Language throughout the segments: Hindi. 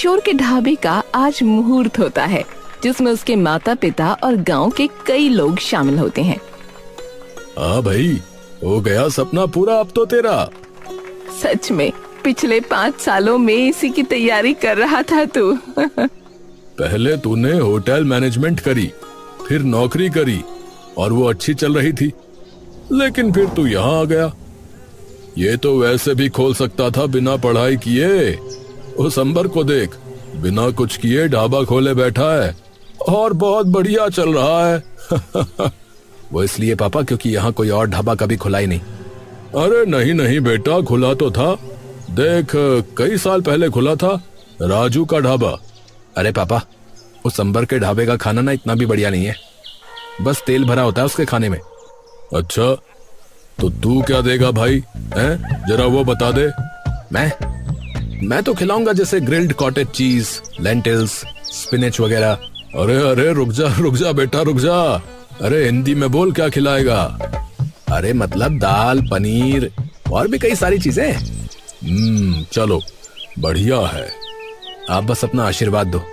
किशोर के ढाबे का आज मुहूर्त होता है, जिसमें उसके माता पिता और गांव के कई लोग शामिल होते हैं। हाँ भाई, हो गया सपना पूरा अब तो तेरा। सच में पिछले 5 सालों में इसी की तैयारी कर रहा था तू। पहले तूने होटल मैनेजमेंट करी, फिर नौकरी करी और वो अच्छी चल रही थी, लेकिन फिर तू यहाँ आ गया। ये तो वैसे भी खोल सकता था बिना पढ़ाई किए। उस अंबर को देख, बिना कुछ किए ढाबा खोले बैठा है और बहुत बढ़िया चल रहा है। वो इसलिए पापा क्योंकि यहाँ कोई और ढाबा कभी खुला ही नहीं। अरे नहीं नहीं बेटा, खुला तो था। देख, कई साल पहले खुला था राजू का ढाबा। अरे पापा, उस अंबर के ढाबे का खाना ना इतना भी बढ़िया नहीं है, बस तेल भरा होता है उसके खाने में। अच्छा, तो तू क्या देगा भाई, हैं? जरा वो बता दे। मैं तो खिलाऊंगा जैसे grilled cottage cheese, lentils, spinach वगैरह। अरे अरे रुक जा बेटा, रुक जा। अरे हिंदी में बोल, क्या खिलाएगा? अरे मतलब दाल, पनीर और भी कई सारी चीजें। चलो बढ़िया है। आप बस अपना आशीर्वाद दो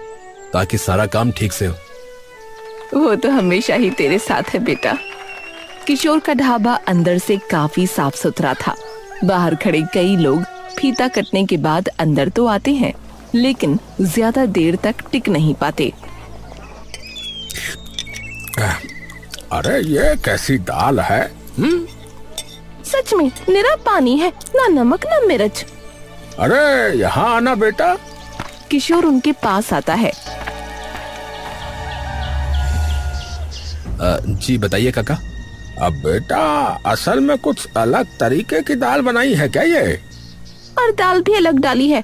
ताकि सारा काम ठीक से हो। वो तो हमेशा ही तेरे साथ है बेटा। किशोर का ढाबा अंदर से काफी साफ सुथरा था। बाहर खड़े कई लोग फीता कटने के बाद अंदर तो आते हैं, लेकिन ज्यादा देर तक टिक नहीं पाते। अरे ये कैसी दाल है? सच में निरा पानी है, ना नमक ना मिर्च। अरे यहाँ आना बेटा। किशोर उनके पास आता है। जी बताइए काका। अब बेटा, असल में कुछ अलग तरीके की दाल बनाई है क्या ये? और दाल भी अलग डाली है।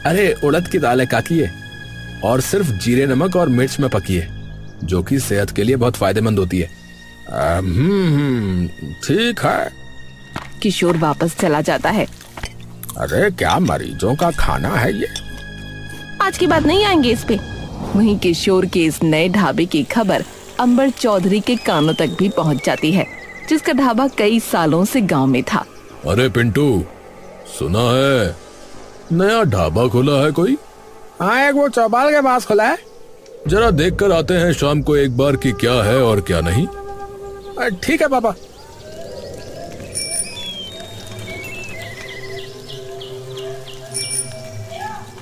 अरे उड़द की दाल है काकी ये, और सिर्फ जीरे, नमक और मिर्च में पकी है, जो कि सेहत के लिए बहुत फायदेमंद होती है। ठीक है। किशोर वापस चला जाता है। अरे क्या मरीजों का खाना है ये? आज के बाद नहीं आएंगे इस पे। वहीं किशोर के इस नए ढाबे की खबर अंबर चौधरी के कानों तक भी पहुंच जाती है, जिसका ढाबा कई सालों से गांव में था। अरे पिंटू, सुना है नया ढाबा खुला है कोई? हाँ, एक वो चौपाल के पास खुला है। जरा देख कर आते हैं शाम को एक बार कि क्या है और क्या नहीं। ठीक है पापा।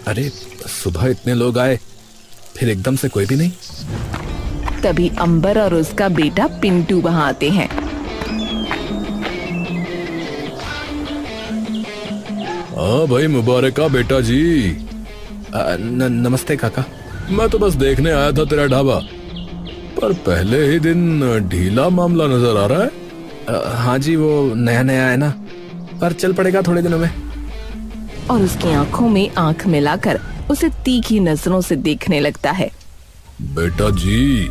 अरे सुबह इतने लोग आए, फिर एकदम से कोई भी नहीं। तभी अंबर और उसका बेटा पिंटू वहां आते हैं। हाँ भाई, मुबारका बेटा जी। नमस्ते काका। मैं तो बस देखने आया था तेरा ढाबा, पर पहले ही दिन ढीला मामला नजर आ रहा है। हाँ जी, वो नया नया है ना, पर चल पड़ेगा थोड़े दिनों में। और उसकी आंखों में आंख मिलाकर उसे तीखी नजरों से देखने लगता है। बेटा जी,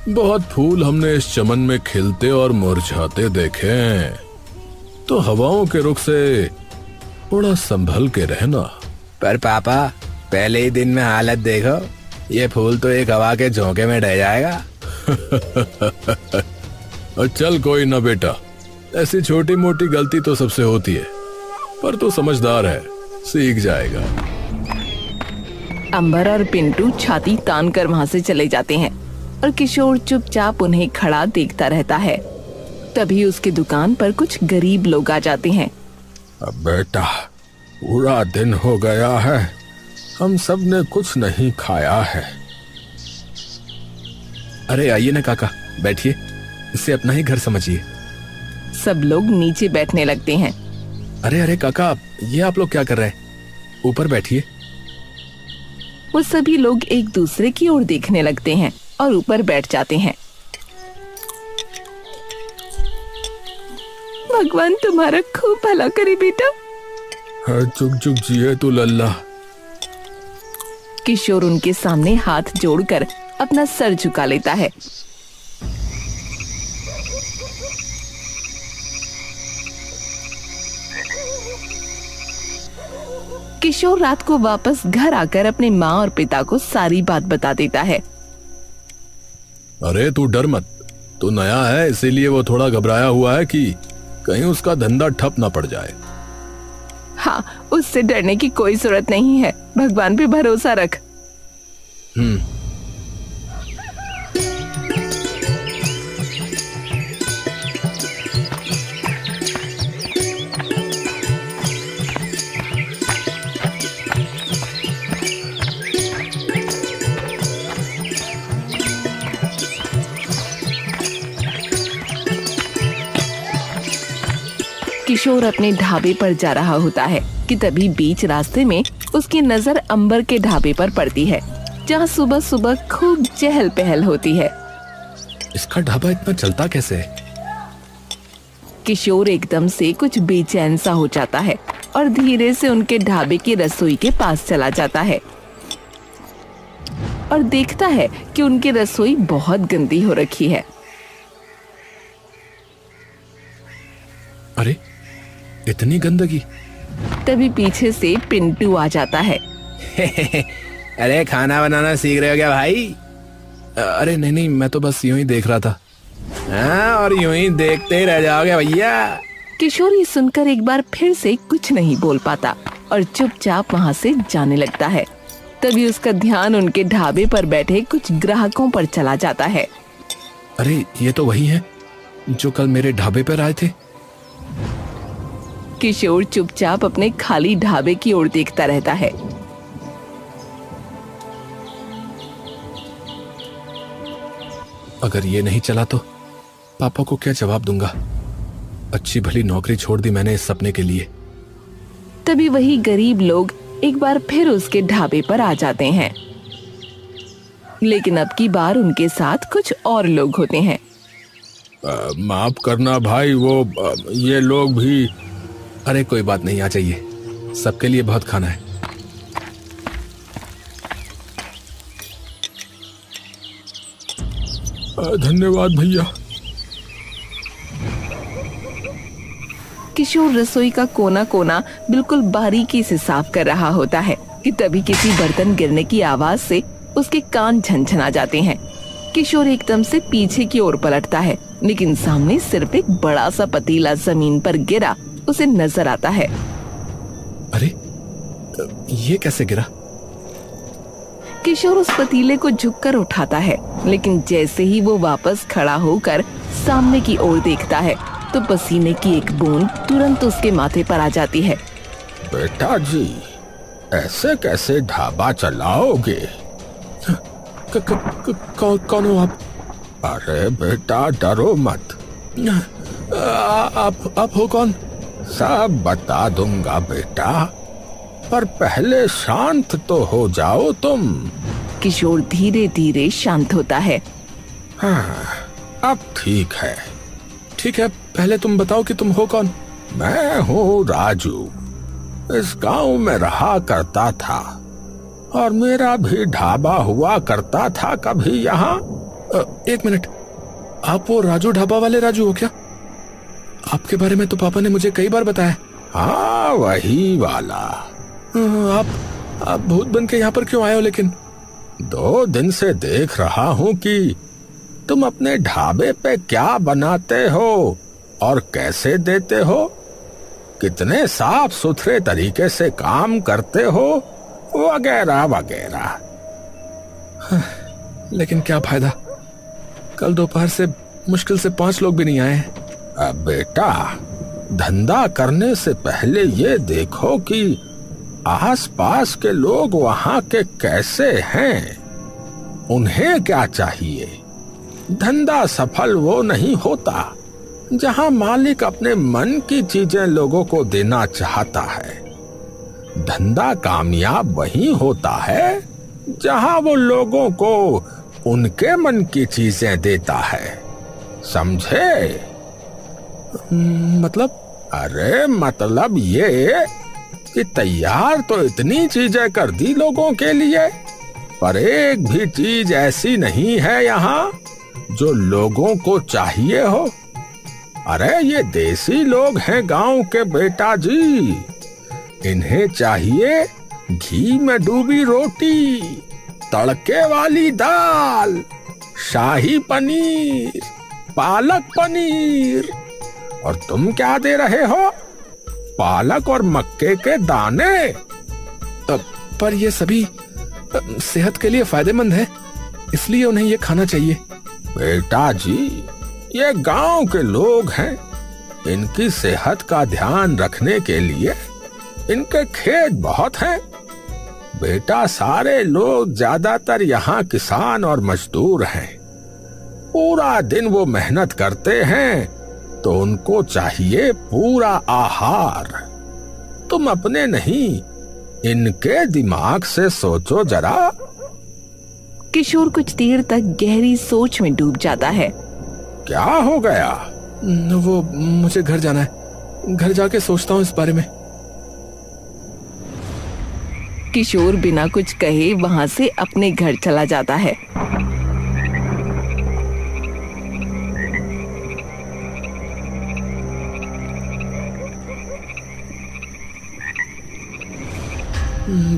बहुत फूल हमने इस चमन में खिलते और मुरझाते देखे हैं, तो हवाओं के रुख से थोड़ा संभल के रहना। पर पापा, पहले ही दिन में हालत देखो, ये फूल तो एक हवा के झोंके में ढह जाएगा। चल कोई ना बेटा, ऐसी छोटी मोटी गलती तो सबसे होती है, पर तू समझदार है, सीख जाएगा। अंबर और पिंटू छाती तान कर वहां से चले जाते हैं और किशोर चुपचाप उन्हें खड़ा देखता रहता है। तभी उसकी दुकान पर कुछ गरीब लोग आ जाते हैं। अब बेटा, पूरा दिन हो गया है, हम सब ने कुछ नहीं खाया है। अरे आइए ना काका, बैठिए, इसे अपना ही घर समझिए। सब लोग नीचे बैठने लगते हैं। अरे अरे काका, ये आप लोग क्या कर रहे हैं? ऊपर बैठिए। वो सभी लोग एक दूसरे की ओर देखने लगते हैं और ऊपर बैठ जाते हैं। भगवान तुम्हारा खूब भला करे बेटा। चुक चुक जिए तू लल्ला। किशोर उनके सामने हाथ जोड़कर अपना सर झुका लेता है। किशोर रात को वापस घर आकर अपने माँ और पिता को सारी बात बता देता है। अरे तू डर मत, तू नया है इसीलिए वो थोड़ा घबराया हुआ है कि कहीं उसका धंधा ठप ना पड़ जाए। हाँ, उससे डरने की कोई जरूरत नहीं है, भगवान पे भरोसा रख। किशोर अपने ढाबे पर जा रहा होता है कि तभी बीच रास्ते में उसकी नजर अंबर के ढाबे पर पड़ती है, जहाँ सुबह सुबह खूब चहल पहल होती है। इसका ढाबा इतना चलता कैसे है? किशोर एकदम से कुछ बेचैन सा हो जाता है और धीरे से उनके ढाबे की रसोई के पास चला जाता है और देखता है कि उनकी रसोई बहुत गंदी हो रखी है। अरे इतनी गंदगी! तभी पीछे से पिंटू आ जाता है। अरे खाना बनाना सीख रहे हो क्या भाई? अरे नहीं, मैं तो बस यूं ही देख रहा था। हाँ, और यूं ही देखते ही रह जाओगे भैया। किशोर ये सुनकर एक बार फिर से कुछ नहीं बोल पाता और चुपचाप वहाँ से जाने लगता है। तभी उसका ध्यान उनके ढाबे पर बैठे कुछ ग्राहकों पर चला जाता है। अरे ये तो वही है जो कल मेरे ढाबे पर आए थे। किशोर चुपचाप अपने खाली ढाबे की ओर देखता रहता है। अगर ये नहीं चला तो पापा को क्या जवाब दूंगा? अच्छी भली नौकरी छोड़ दी मैंने इस सपने के लिए। तभी वही गरीब लोग एक बार फिर उसके ढाबे पर आ जाते हैं, लेकिन अब की बार उनके साथ कुछ और लोग होते हैं। माफ करना भाई, ये लोग भी। अरे कोई बात नहीं, आ जाइए, सबके लिए बहुत खाना है। धन्यवाद भैया। किशोर रसोई का कोना कोना बिल्कुल बारीकी से साफ कर रहा होता है कि तभी किसी बर्तन गिरने की आवाज से उसके कान झनझना जाते हैं। किशोर एकदम से पीछे की ओर पलटता है, लेकिन सामने सिर्फ एक बड़ा सा पतीला जमीन पर गिरा उसे नजर आता है। अरे ये कैसे गिरा? किशोर उस पतीले को झुककर उठाता है, लेकिन जैसे ही वो वापस खड़ा होकर सामने की ओर देखता है तो पसीने की एक बूंद तुरंत उसके माथे पर आ जाती है। बेटा जी, ऐसे कैसे ढाबा चलाओगे? कौन हो आप? अरे बेटा डरो मत। आप हो कौन? सब बता दूंगा बेटा, पर पहले शांत तो हो जाओ तुम। किशोर धीरे धीरे शांत होता है। हाँ, अब ठीक है। ठीक है, पहले तुम बताओ कि तुम हो कौन? मैं हूँ राजू, इस गांव में रहा करता था और मेरा भी ढाबा हुआ करता था कभी यहाँ। एक मिनट, आप वो राजू ढाबा वाले राजू हो क्या? आपके बारे में तो पापा ने मुझे कई बार बताया। हाँ, वही वाला। आप भूत बन के यहाँ पर क्यों आए हो? लेकिन 2 दिन से देख रहा हूँ कि तुम अपने ढाबे पे क्या बनाते हो और कैसे देते हो, कितने साफ सुथरे तरीके से काम करते हो, वगैरह वगैरह। लेकिन क्या फायदा, कल दोपहर से मुश्किल से 5 लोग भी नहीं आए। अब बेटा, धंधा करने से पहले ये देखो कि आसपास के लोग वहाँ के कैसे हैं, उन्हें क्या चाहिए। धंधा सफल वो नहीं होता जहाँ मालिक अपने मन की चीजें लोगों को देना चाहता है। धंधा कामयाब वही होता है जहाँ वो लोगों को उनके मन की चीजें देता है, समझे? मतलब? अरे मतलब ये कि तैयार तो इतनी चीजें कर दी लोगों के लिए, पर एक भी चीज ऐसी नहीं है यहाँ जो लोगों को चाहिए हो। अरे ये देसी लोग हैं गांव के बेटा जी, इन्हें चाहिए घी में डूबी रोटी, तड़के वाली दाल, शाही पनीर, पालक पनीर। और तुम क्या दे रहे हो? पालक और मक्के के दाने। पर ये सभी सेहत के लिए फायदेमंद है, इसलिए उन्हें ये खाना चाहिए। बेटा जी, ये गांव के लोग हैं, इनकी सेहत का ध्यान रखने के लिए इनके खेत बहुत हैं। बेटा, सारे लोग ज्यादातर यहाँ किसान और मजदूर हैं। पूरा दिन वो मेहनत करते हैं, तो उनको चाहिए पूरा आहार। तुम अपने नहीं, इनके दिमाग से सोचो जरा। किशोर कुछ देर तक गहरी सोच में डूब जाता है। क्या हो गया? वो मुझे घर जाना है, घर जाके सोचता हूँ इस बारे में। किशोर बिना कुछ कहे वहां से अपने घर चला जाता है।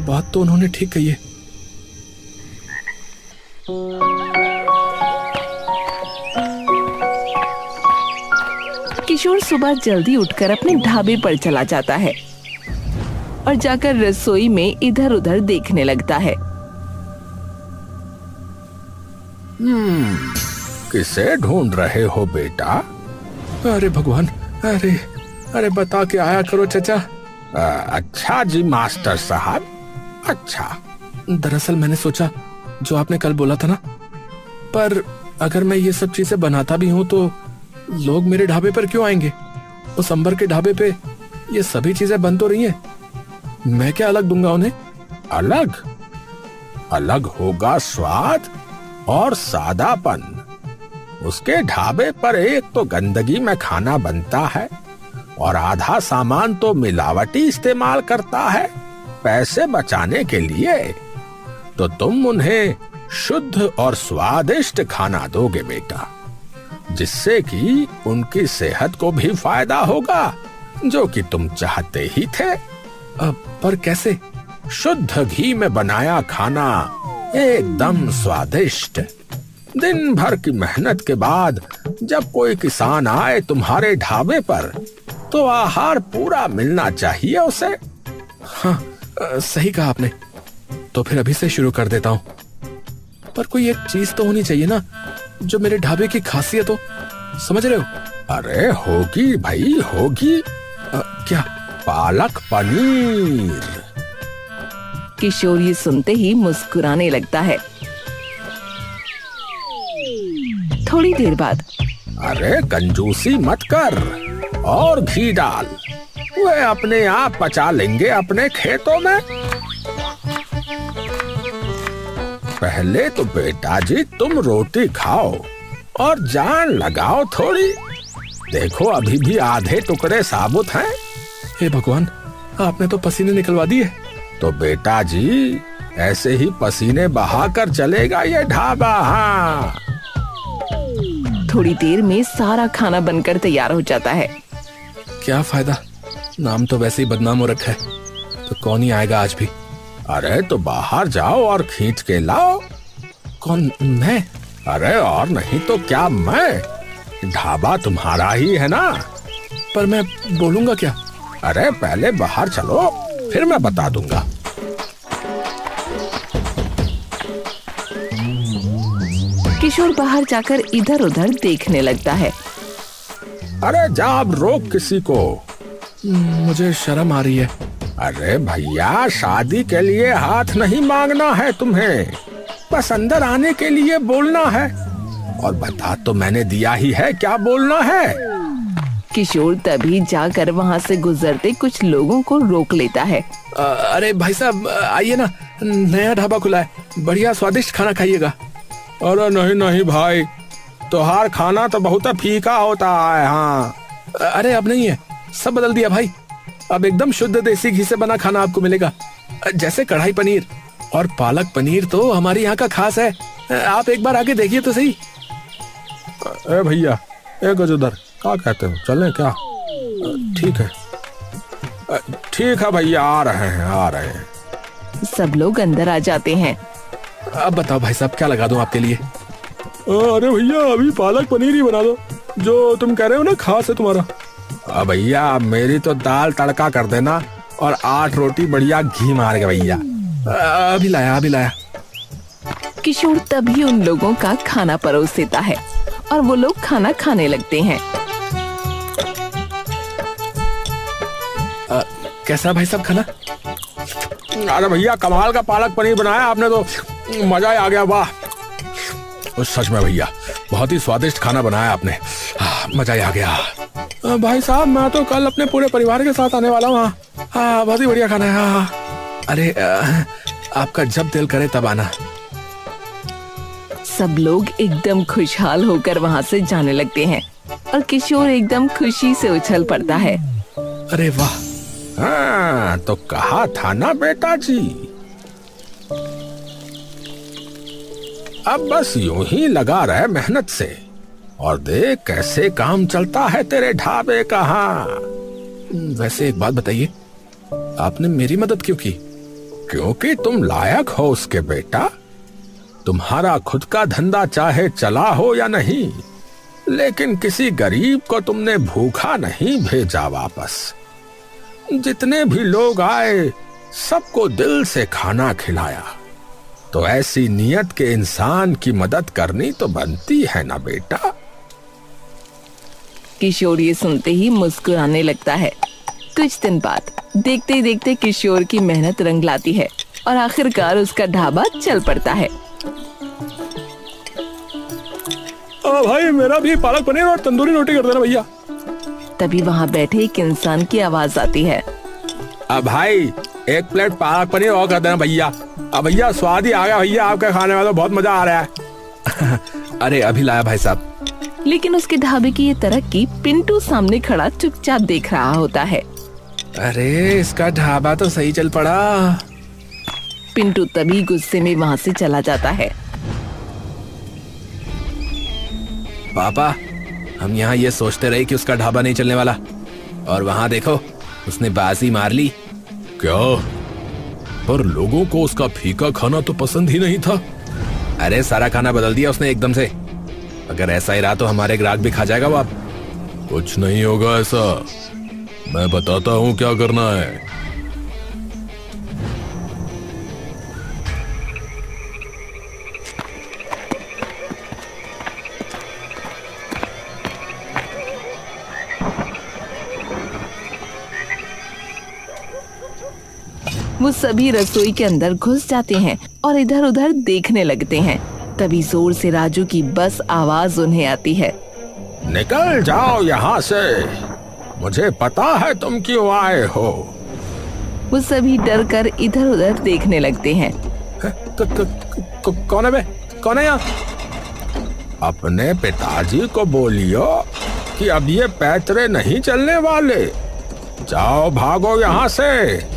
बात तो उन्होंने ठीक कही है। किशोर सुबह जल्दी उठकर अपने ढाबे पर चला जाता है और जाकर रसोई में इधर उधर देखने लगता है। किसे ढूंढ रहे हो बेटा? अरे भगवान, अरे बता के आया करो चचा। अच्छा जी मास्टर साहब, अच्छा। दरअसल मैंने सोचा जो आपने कल बोला था ना, पर अगर मैं ये सब चीजें बनाता भी हूँ तो लोग मेरे ढाबे पर क्यों आएंगे? उस अंबर के ढाबे पे ये सभी चीजें बन तो रही हैं, मैं क्या अलग दूंगा उन्हें? अलग? अलग होगा स्वाद और सादापन। उसके ढाबे पर एक तो गंदगी में खाना बनता है और आधा सामान तो मिलावटी इस्तेमाल करता है पैसे बचाने के लिए। तो तुम उन्हें शुद्ध और स्वादिष्ट खाना दोगे बेटा, जिससे कि उनकी सेहत को भी फायदा होगा, जो कि तुम चाहते ही थे। पर कैसे? शुद्ध घी में बनाया खाना, एकदम स्वादिष्ट। दिन भर की मेहनत के बाद जब कोई किसान आए तुम्हारे ढाबे पर, तो आहार पूरा मिलना चाहिए उसे। हाँ, सही कहा आपने। तो फिर अभी से शुरू कर देता हूँ। पर कोई एक चीज तो होनी चाहिए ना जो मेरे ढाबे की खासियत हो, समझ रहे हो? अरे होगी भाई, होगी। क्या? पालक पनीर। किशोर ये सुनते ही मुस्कुराने लगता है। थोड़ी देर बाद, अरे कंजूसी मत कर और घी डाल, वे अपने आप पचा लेंगे अपने खेतों में। पहले तो बेटा जी तुम रोटी खाओ और जान लगाओ थोड़ी। देखो अभी भी आधे टुकड़े साबुत हैं। हे भगवान, आपने तो पसीने निकलवा दिए। तो बेटा जी ऐसे ही पसीने बहाकर चलेगा ये ढाबा। हाँ, थोड़ी देर में सारा खाना बनकर तैयार हो जाता है। क्या फायदा, नाम तो वैसे ही बदनाम हो रखा है, तो कौन ही आएगा आज भी। अरे तो बाहर जाओ और खींच के लाओ। कौन? मैं? अरे और नहीं तो क्या, मैं। ढाबा तुम्हारा ही है ना। पर मैं बोलूंगा क्या? अरे पहले बाहर चलो, फिर मैं बता दूंगा। किशोर बाहर जाकर इधर उधर देखने लगता है। अरे जा अब रोक किसी को। मुझे शर्म आ रही है। अरे भैया, शादी के लिए हाथ नहीं मांगना है तुम्हें, बस अंदर आने के लिए बोलना है। और बता तो मैंने दिया ही है, क्या बोलना है। किशोर तभी जाकर वहाँ से गुजरते कुछ लोगों को रोक लेता है। अरे भाई साहब आइए ना, नया ढाबा खुला है, बढ़िया स्वादिष्ट खाना खाइएगा। अरे नहीं नहीं भाई, तोहार खाना तो बहुत फीका होता है। हाँ, अरे अब नहीं है, सब बदल दिया भाई। अब एकदम शुद्ध देसी घी से बना खाना आपको मिलेगा, जैसे कढ़ाई पनीर और पालक पनीर तो हमारे यहाँ का खास है। आप एक बार आके देखिए तो सही। ए भैया, एक उधर क्या कहते हो, चलें क्या? ठीक है, ठीक है भैया, आ रहे हैं। सब लोग अंदर आ जाते हैं। अब बताओ भाई साहब, क्या लगा दूं आपके लिए? अरे भैया, अभी पालक पनीर ही बना दो, जो तुम कह रहे हो ना खास है तुम्हारा। भैया मेरी तो दाल तड़का कर देना और 8 रोटी बढ़िया घी मार के भैया। अभी लाया। किशोर तभी उन लोगों का खाना परोस देता है और वो लोग खाना खाने लगते हैं। कैसा भाई साहब खाना? अरे भैया कमाल का पालक पनीर बनाया आपने तो, मजा ही आ गया। वाह सच में भैया बहुत ही स्वादिष्ट खाना बनाया आपने, मजा ही आ गया। भाई साहब मैं तो कल अपने पूरे परिवार के साथ आने वाला हूँ। हाँ बहुत ही बढ़िया खाना है। हाँ। अरे आपका जब दिल करे तब आना। सब लोग एकदम खुशहाल होकर वहाँ से जाने लगते हैं और किशोर एकदम खुशी से उछल पड़ता है। अरे वाह। हाँ तो कहा था ना बेटा जी, अब बस यूं ही लगा रहे मेहनत से और देख कैसे काम चलता है तेरे ढाबे का। हाँ वैसे एक बात बताइए, आपने मेरी मदद क्यों की? क्योंकि तुम लायक हो उसके बेटा। तुम्हारा खुद का धंधा चाहे चला हो या नहीं, लेकिन किसी गरीब को तुमने भूखा नहीं भेजा वापस। जितने भी लोग आए सबको दिल से खाना खिलाया। तो ऐसी नियत के इंसान की मदद करनी तो बनती है ना बेटा। किशोर ये सुनते ही मुस्कुराने लगता है। कुछ दिन बाद देखते ही देखते किशोर की मेहनत रंग लाती है और आखिरकार उसका ढाबा चल पड़ता है। भाई मेरा भी पालक पनीर और तंदूरी रोटी कर देना भैया। तभी वहाँ बैठे एक इंसान की आवाज आती है। अब भाई 1 प्लेट पालक पनीर और कर देना भैया। अब भैया स्वाद ही आ गया भैया आपका खाने में, तो बहुत मजा आ रहा है। अरे अभी लाया भाई साहब। लेकिन उसके ढाबे की ये तरक्की पिंटू सामने खड़ा चुपचाप देख रहा होता है। अरे इसका ढाबा तो सही चल पड़ा। पिंटू तभी गुस्से में वहाँ से चला जाता है। पापा हम यहाँ ये सोचते रहे कि उसका ढाबा नहीं चलने वाला, और वहाँ देखो उसने बाजी मार ली। क्या? पर लोगों को उसका फीका खाना तो पसंद ही नहीं था। अरे सारा खाना बदल दिया उसने एकदम से। अगर ऐसा ही रहा तो हमारे ग्राहक भी खा जाएगा वो। आप कुछ नहीं होगा ऐसा, मैं बताता हूँ क्या करना है। वो सभी रसोई के अंदर घुस जाते हैं और इधर उधर देखने लगते हैं। तभी जोर से राजू की बस आवाज उन्हें आती है। निकल जाओ यहाँ से, मुझे पता है तुम क्यों आए हो। वो सभी डर कर इधर उधर देखने लगते हैं। कौन है बे? कौन है यहाँ? अपने पिताजी को बोलियो कि अब ये पैतरे नहीं चलने वाले। जाओ भागो यहाँ से।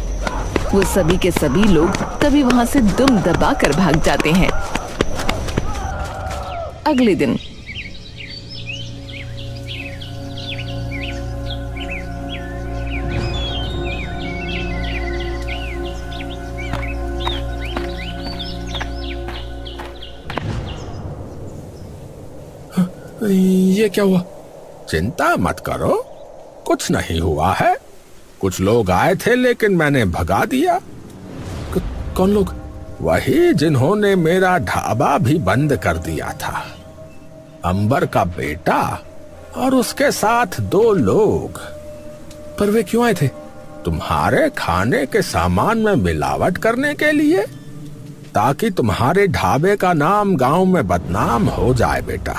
वो सभी के सभी लोग तभी वहाँ से दुम दबा कर भाग जाते हैं। अगले दिन ये क्या हुआ? चिंता मत करो, कुछ नहीं हुआ है। कुछ लोग आए थे लेकिन मैंने भगा दिया। कौन लोग? वही जिन्होंने मेरा ढाबा भी बंद कर दिया था। अंबर का बेटा और उसके साथ 2 लोग। पर वे क्यों आए थे? तुम्हारे खाने के सामान में मिलावट करने के लिए, ताकि तुम्हारे ढाबे का नाम गांव में बदनाम हो जाए बेटा।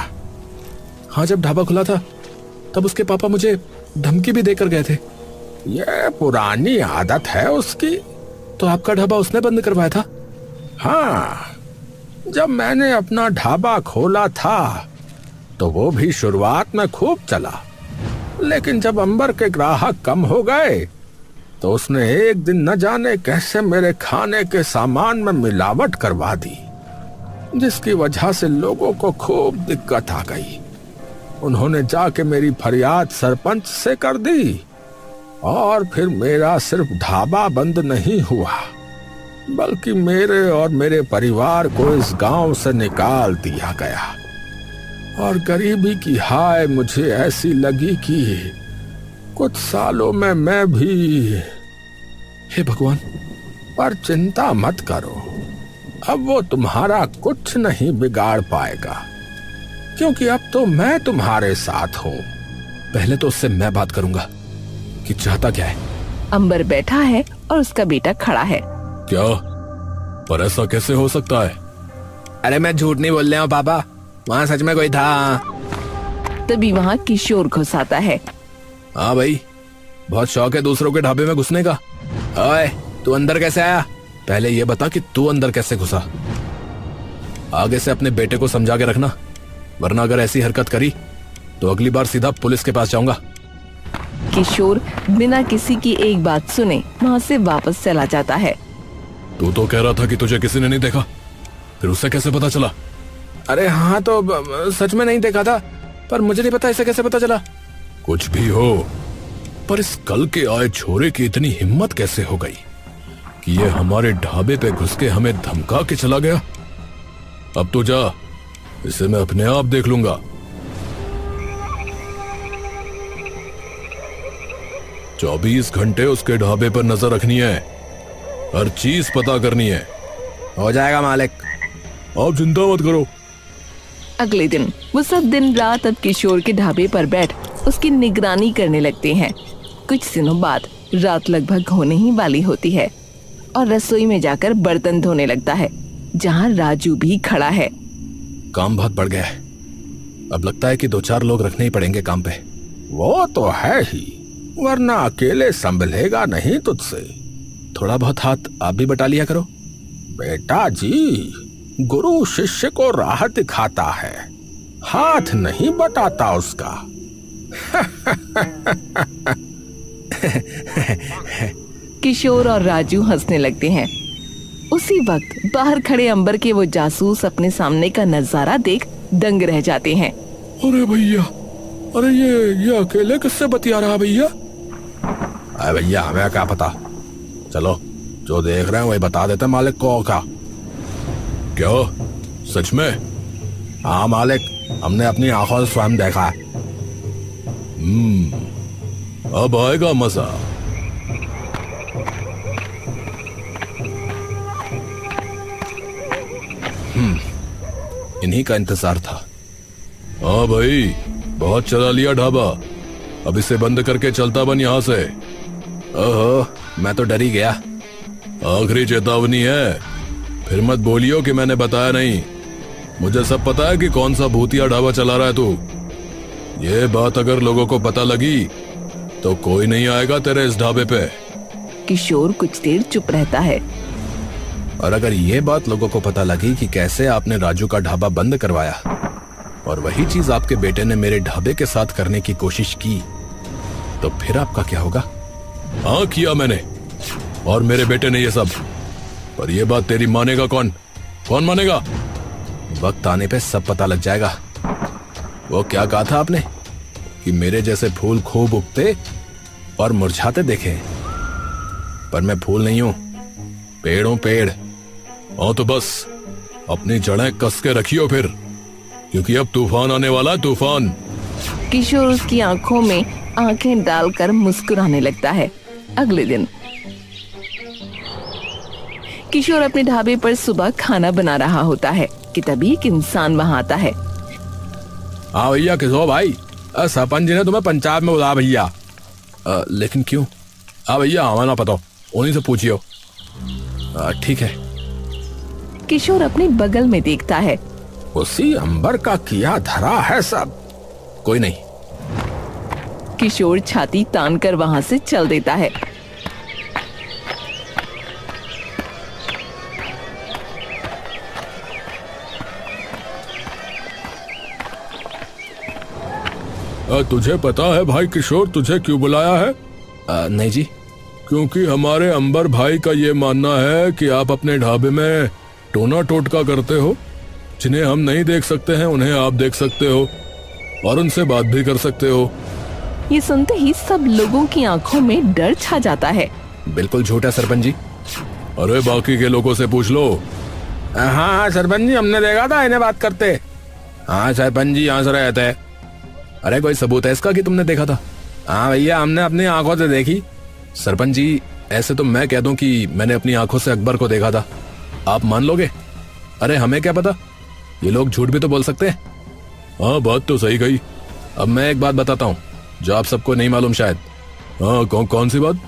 हाँ जब ढाबा खुला था तब उसके पापा मुझे धमकी भी देकर गए थे। ये पुरानी आदत है उसकी। तो आपका ढाबा उसने बंद करवाया था? हाँ, जब मैंने अपना ढाबा खोला था तो वो भी शुरुआत में खूब चला, लेकिन जब अंबर के ग्राहक कम हो गए तो उसने एक दिन न जाने कैसे मेरे खाने के सामान में मिलावट करवा दी, जिसकी वजह से लोगों को खूब दिक्कत आ गई। उन्होंने जाके मेरी फरियाद सरपंच से कर दी और फिर मेरा सिर्फ ढाबा बंद नहीं हुआ, बल्कि मेरे और मेरे परिवार को इस गांव से निकाल दिया गया। और गरीबी की हाय मुझे ऐसी लगी कि कुछ सालों में मैं भी। हे भगवान। पर चिंता मत करो, अब वो तुम्हारा कुछ नहीं बिगाड़ पाएगा, क्योंकि अब तो मैं तुम्हारे साथ हूँ। पहले तो उससे मैं बात करूंगा कि चाहता क्या है। अंबर बैठा है और उसका बेटा खड़ा है। क्या? पर ऐसा कैसे हो सकता है? अरे मैं झूठ नहीं बोल रहा हूँ पापा, वहाँ सच में कोई था। तभी वहाँ किशोर घुस आता है। हाँ भाई, बहुत शौक है दूसरों के ढाबे में घुसने का। ओए, तू अंदर कैसे आया? पहले ये बता कि तू अंदर कैसे घुसा। आगे से अपने बेटे को समझा के रखना, वरना अगर ऐसी हरकत करी तो अगली बार सीधा पुलिस के पास जाऊंगा। किशोर बिना किसी की एक बात सुने वहाँ से वापस चला जाता है। तू तो कह रहा था कि तुझे किसी ने नहीं देखा, फिर उससे कैसे पता चला? अरे हाँ, तो सच में नहीं देखा था, पर मुझे नहीं पता इसे कैसे पता चला। कुछ भी हो, पर इस कल के आए छोरे की इतनी हिम्मत कैसे हो गई कि ये हमारे ढाबे पे घुस के हमें धमका के चला गया। अब तो जा, इसे मैं अपने आप देख लूंगा। चौबीस घंटे उसके ढाबे पर नजर रखनी है, हर चीज पता करनी है। हो जाएगा मालिक, आप चिंता मत करो। अगले दिन वो सब दिन रात अब किशोर के ढाबे पर बैठ उसकी निगरानी करने लगते हैं। कुछ दिनों बाद रात लगभग होने ही वाली होती है और रसोई में जाकर बर्तन धोने लगता है, जहाँ राजू भी खड़ा है। काम बहुत बढ़ गया है, अब लगता है कि 2-4 लोग रखने ही पड़ेंगे काम पे। वो तो है ही, वरना अकेले संभलेगा नहीं तुझसे। थोड़ा बहुत हाथ आप भी बटा लिया करो। बेटा जी, गुरु शिष्य को राह दिखाता है, हाथ नहीं बटाता उसका। किशोर और राजू हंसने लगते हैं। उसी वक्त बाहर खड़े अंबर के वो जासूस अपने सामने का नजारा देख दंग रह जाते हैं। अरे भैया, अरे ये अकेले किससे बतिया रहा भैया? अरे भैया, हमें क्या पता, चलो जो देख रहे हैं वही बता देते मालिक को। क्या सच में? हाँ मालिक, हमने अपनी आंखों से स्वयं देखा है। अब आएगा मजा। इन्हीं का इंतजार था। हाँ भाई, बहुत चला लिया ढाबा, अब इसे बंद करके चलता बन यहाँ से। ओहो, मैं तो डर ही गया। आखिरी चेतावनी है, फिर मत बोलियो कि मैंने बताया नहीं। मुझे सब पता है कि कौन सा भूतिया ढाबा चला रहा है तू। ये बात अगर लोगों को पता लगी तो कोई नहीं आएगा तेरे इस ढाबे पे। किशोर कुछ देर चुप रहता है। और अगर ये बात लोगों को पता लगी कि कैसे आपने राजू का ढाबा बंद करवाया और वही चीज आपके बेटे ने मेरे ढाबे के साथ करने की कोशिश की, तो फिर आपका क्या होगा? हाँ, किया मैंने और मेरे बेटे ने ये सब, पर ये बात तेरी मानेगा कौन? कौन मानेगा? वक्त आने पे सब पता लग जाएगा। वो क्या कहा था आपने कि मेरे जैसे फूल खूब उगते और मुरझाते देखे, पर मैं फूल नहीं हूं, पेड़ों पेड़। हाँ तो बस अपनी जड़ें कस के रखियो फिर, क्योंकि अब तूफान आने वाला है, तूफान। किशोर उसकी आंखों में आंखें डालकर मुस्कुराने लगता है। अगले दिन किशोर अपने ढाबे पर सुबह खाना बना रहा होता है कि तभी एक इंसान वहां आता है। हाँ भैया, किस हो भाई? सरपंच जी ने तुम्हें पंचायत में बुलाया भैया। लेकिन क्यों? हाँ भैया, हमें ना पता, उन्हीं से पूछियो। ठीक है। किशोर अपने बगल में देखता है। उसी अंबर का किया धरा है सब। कोई नहीं। किशोर छाती तान कर वहां से चल देता है। तुझे पता है भाई किशोर, तुझे क्यों बुलाया है? नहीं जी। क्योंकि हमारे अंबर भाई का ये मानना है कि आप अपने ढाबे में टोना टोटका करते हो। जिन्हें हम नहीं देख सकते हैं उन्हें आप देख सकते हो और उनसे बात भी कर सकते हो। ये सुनते ही सब लोगों की आंखों में डर छा जाता है। बिल्कुल झूठ है सरपंच जी। अरे बाकी के लोगों से पूछ लो। हाँ सरपंच जी, हमने देखा था इन्हें बात करते। हाँ सरपंच जी, यहाँ से रहते हैं। अरे कोई सबूत है इसका कि तुमने देखा था? हाँ भैया, हमने अपनी आंखों से देखी। सरपंच जी, ऐसे तो मैं कह दूं कि मैंने अपनी आंखों से अकबर को देखा था, आप मान लोगे? अरे हमें क्या पता, ये लोग झूठ भी तो बोल सकते हैं। हाँ, बात तो सही कही। अब मैं एक बात बताता हूँ जो आप सबको नहीं मालूम शायद। हाँ, कौन सी बात?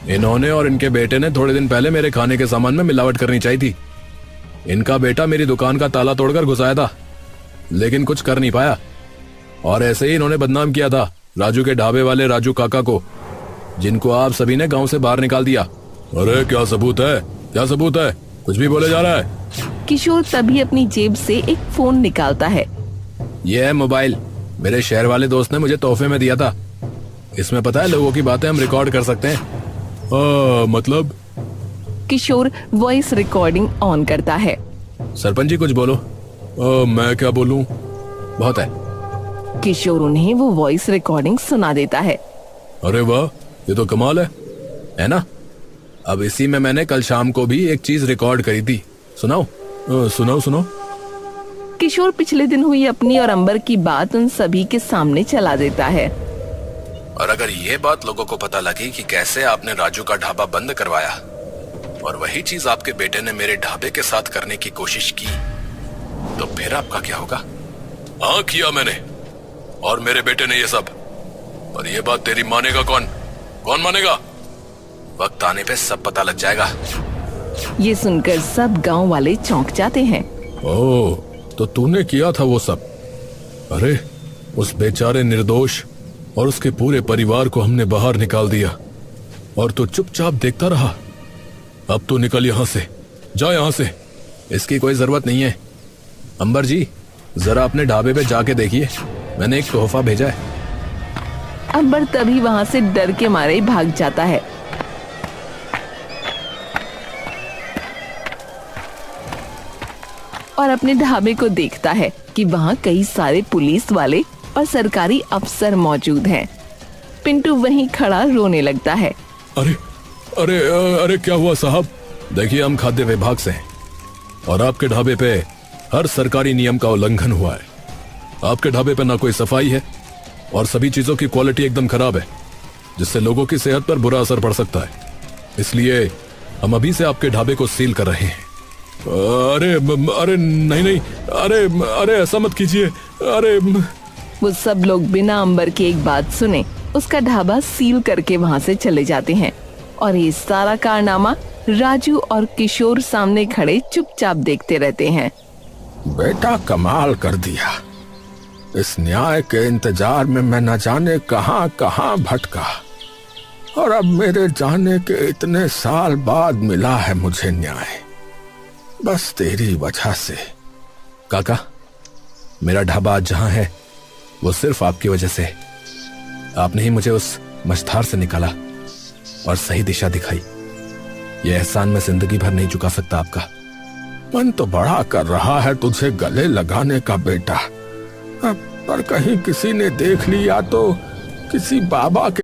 इन्होंने और इनके बेटे ने थोड़े दिन पहले मेरे खाने के सामान में मिलावट करनी चाहिए थी। इनका बेटा मेरी दुकान का ताला तोड़कर घुस आया था, लेकिन कुछ कर नहीं पाया, और ऐसे ही इन्होंने बदनाम किया था राजू के ढाबे वाले राजू काका को, जिनको आप सभी ने गांव से बाहर निकाल दिया। अरे क्या सबूत है, क्या सबूत है? कुछ भी बोले जा रहा है। किशोर तभी अपनी जेब से एक फोन निकालता है। ये है मोबाइल, मेरे शहर वाले दोस्त ने मुझे तोहफे में दिया था। इसमें पता है लोगों की बातें हम रिकॉर्ड कर सकते हैं। मतलब? किशोर वॉइस रिकॉर्डिंग ऑन करता है। सरपंच जी कुछ बोलो। मैं क्या बोलूं? बहुत है। किशोर उन्हें वो वॉइस रिकॉर्डिंग सुना देता है। अरे वाह, ये तो कमाल है ना? अब इसी में मैंने कल शाम को भी एक चीज रिकॉर्ड करी थी, सुनाओ? सुनाओ। किशोर पिछले दिन हुई अपनी और अंबर की बात उन सभी के सामने चला देता है। और अगर ये बात लोगों को पता लगी कि कैसे आपने राजू का ढाबा बंद करवाया, और वही चीज आपके बेटे ने मेरे ढाबे के साथ करने की कोशिश की, तो फिर आपका क्या होगा? हाँ, किया मैंने, और मेरे बेटे ने ये सब। और ये बात तेरी मानेगा कौन मानेगा? वक्त आने पे सब पता लग जाएगा। ये सुनकर सब गांव वाले चौंक जाते हैं। ओह, तो तूने किया था वो सब? अरे उस बेचारे निर्दोष और उसके पूरे परिवार को हमने बाहर निकाल दिया, और तू चुपचाप देखता रहा। अब तो निकल यहां से, जा यहां से। इसकी कोई जरूरत नहीं है। अंबर जी, जरा अपने ढाबे पे जाके देखिए, मैंने एक तोहफा भेजा है। अंबर तभी वहां से डर के मारे भाग जाता है। और अपने ढाबे को देखता है कि वहाँ कई सारे पुलिस वाले और सरकारी अफसर मौजूद हैं। पिंटू वहीं खड़ा रोने लगता है। अरे क्या हुआ साहब? देखिए, हम खाद्य विभाग से हैं, और आपके ढाबे पे हर सरकारी नियम का उल्लंघन हुआ है। आपके ढाबे पे ना कोई सफाई है, और सभी चीजों की क्वालिटी एकदम खराब है, जिससे लोगों की सेहत पर बुरा असर पड़ सकता है। इसलिए हम अभी से आपके ढाबे को सील कर रहे हैं। अरे नहीं, अरे ऐसा मत कीजिए। अरे वो सब लोग बिना अंबर की एक बात सुने उसका ढाबा सील करके वहाँ से चले जाते हैं, और ये सारा कारनामा राजू और किशोर सामने खड़े चुपचाप देखते रहते हैं। बेटा, कमाल कर दिया। इस न्याय के इंतजार में मैं न जाने कहां कहां भटका, और अब मेरे जाने के इतने साल बाद मिला है मुझे न्याय, बस तेरी वजह से। काका, मेरा ढाबा आज जहां है वो सिर्फ आपकी वजह से। आपने ही मुझे उस मझधार से निकाला और सही दिशा दिखाई। ये एहसान मैं जिंदगी भर नहीं चुका सकता आपका। मन तो बड़ा कर रहा है तुझे गले लगाने का बेटा, पर कहीं किसी ने देख लिया तो किसी बाबा के